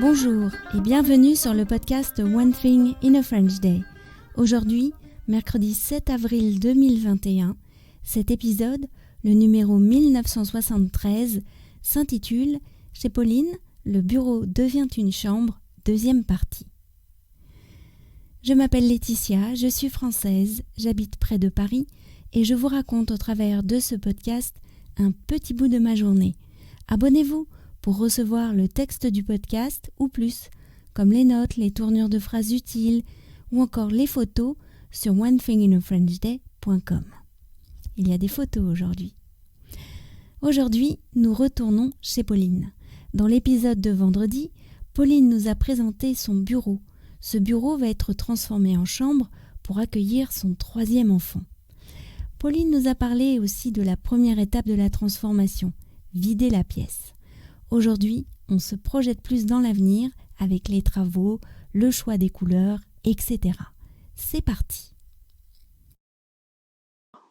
Bonjour et bienvenue sur le podcast One Thing in a French Day. Aujourd'hui, mercredi 7 avril 2021, cet épisode, le numéro 1973, s'intitule « Chez Pauline, le bureau devient une chambre », deuxième partie. Je m'appelle Laetitia, je suis française, j'habite près de Paris et je vous raconte au travers de ce podcast un petit bout de ma journée. Abonnez-vous pour recevoir le texte du podcast ou plus, comme les notes, les tournures de phrases utiles ou encore les photos sur onethinginafrenchday.com. Il y a des photos aujourd'hui. Aujourd'hui, nous retournons chez Pauline. Dans l'épisode de vendredi, Pauline nous a présenté son bureau. Ce bureau va être transformé en chambre pour accueillir son troisième enfant. Pauline nous a parlé aussi de la première étape de la transformation, vider la pièce. Aujourd'hui, on se projette plus dans l'avenir avec les travaux, le choix des couleurs, etc. C'est parti.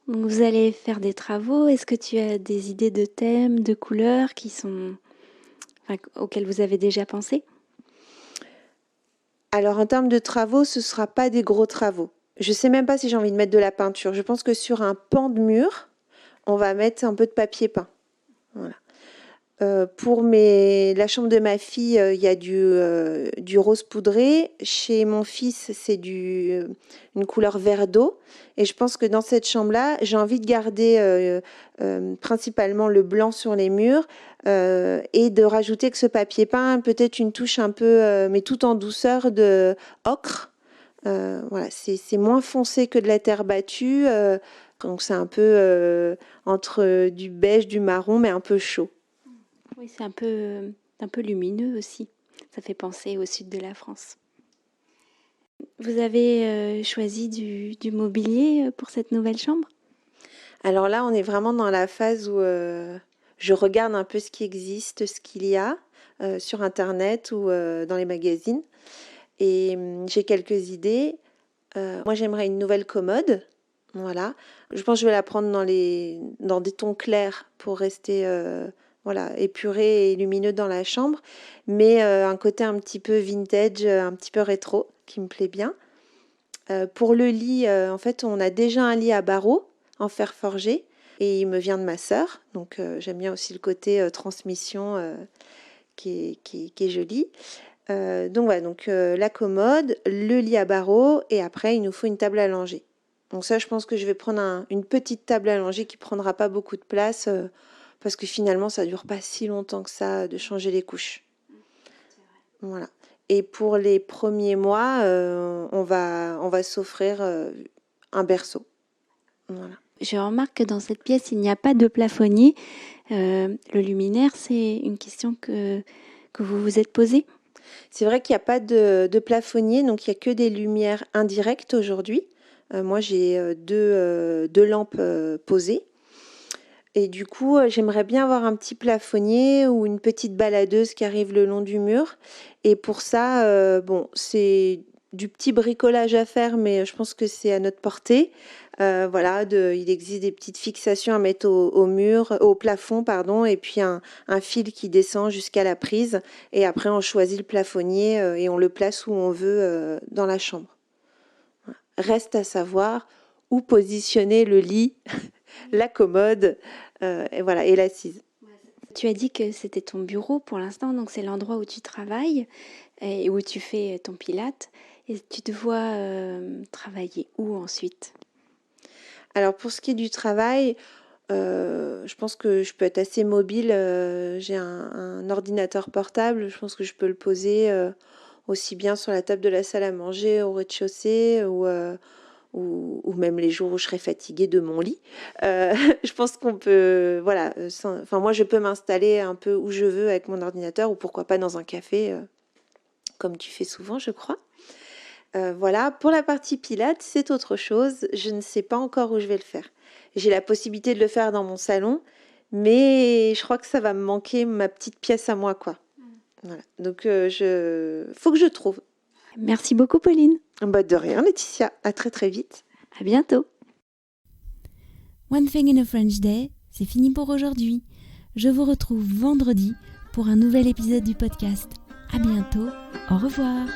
Donc vous allez faire des travaux. Est-ce que tu as des idées de thèmes, de couleurs auxquelles vous avez déjà pensé ? Alors en termes de travaux, ce ne sera pas des gros travaux. Je ne sais même pas si j'ai envie de mettre de la peinture. Je pense que sur un pan de mur, on va mettre un peu de papier peint. Voilà. Pour la chambre de ma fille, il y a du rose poudré. Chez mon fils, c'est une couleur vert d'eau. Et je pense que dans cette chambre-là, j'ai envie de garder principalement le blanc sur les murs et de rajouter que ce papier peint, peut-être une touche un peu, mais tout en douceur, de ocre. Voilà, c'est moins foncé que de la terre battue. Donc c'est un peu entre du beige, du marron, mais un peu chaud. Oui, c'est un peu lumineux aussi. Ça fait penser au sud de la France. Vous avez choisi du mobilier pour cette nouvelle chambre ? Alors là, on est vraiment dans la phase où je regarde un peu ce qui existe, ce qu'il y a sur Internet ou dans les magazines. Et j'ai quelques idées. Moi, j'aimerais une nouvelle commode. Voilà. Je pense que je vais la prendre dans des tons clairs pour rester épuré et lumineux dans la chambre. Mais un côté un petit peu vintage, un petit peu rétro, qui me plaît bien. Pour le lit, en fait, on a déjà un lit à barreaux en fer forgé et il me vient de ma sœur. Donc, j'aime bien aussi le côté transmission qui est joli. Donc la commode, le lit à barreaux et après il nous faut une table à langer. Donc ça, je pense que je vais prendre une petite table à langer qui prendra pas beaucoup de place parce que finalement ça dure pas si longtemps que ça de changer les couches. Voilà. Et pour les premiers mois, on va s'offrir un berceau. Voilà. Je remarque que dans cette pièce, il n'y a pas de plafonnier. Le luminaire, c'est une question que vous vous êtes posée ? C'est vrai qu'il n'y a pas de plafonnier, donc il n'y a que des lumières indirectes aujourd'hui. Moi, j'ai deux lampes posées. Et du coup, j'aimerais bien avoir un petit plafonnier ou une petite baladeuse qui arrive le long du mur. Et pour ça, c'est du petit bricolage à faire, mais je pense que c'est à notre portée. Il existe des petites fixations à mettre au plafond, et puis un fil qui descend jusqu'à la prise. Et après, on choisit le plafonnier et on le place où on veut dans la chambre. Voilà. Reste à savoir où positionner le lit, la commode et l'assise. Tu as dit que c'était ton bureau pour l'instant, donc c'est l'endroit où tu travailles et où tu fais ton pilate. Et tu te vois travailler où ensuite ? Alors pour ce qui est du travail, je pense que je peux être assez mobile. J'ai un ordinateur portable, je pense que je peux le poser aussi bien sur la table de la salle à manger au rez-de-chaussée ou même les jours où je serai fatiguée de mon lit. Je pense qu'on peut, moi je peux m'installer un peu où je veux avec mon ordinateur ou pourquoi pas dans un café, comme tu fais souvent, je crois. Pour la partie pilates, c'est autre chose. Je ne sais pas encore où je vais le faire. J'ai la possibilité de le faire dans mon salon, mais je crois que ça va me manquer ma petite pièce à moi, quoi. Voilà. Donc, faut que je trouve. Merci beaucoup, Pauline. De rien, Laetitia. À très très vite. À bientôt. One Thing in a French Day, c'est fini pour aujourd'hui. Je vous retrouve vendredi pour un nouvel épisode du podcast. À bientôt. Au revoir.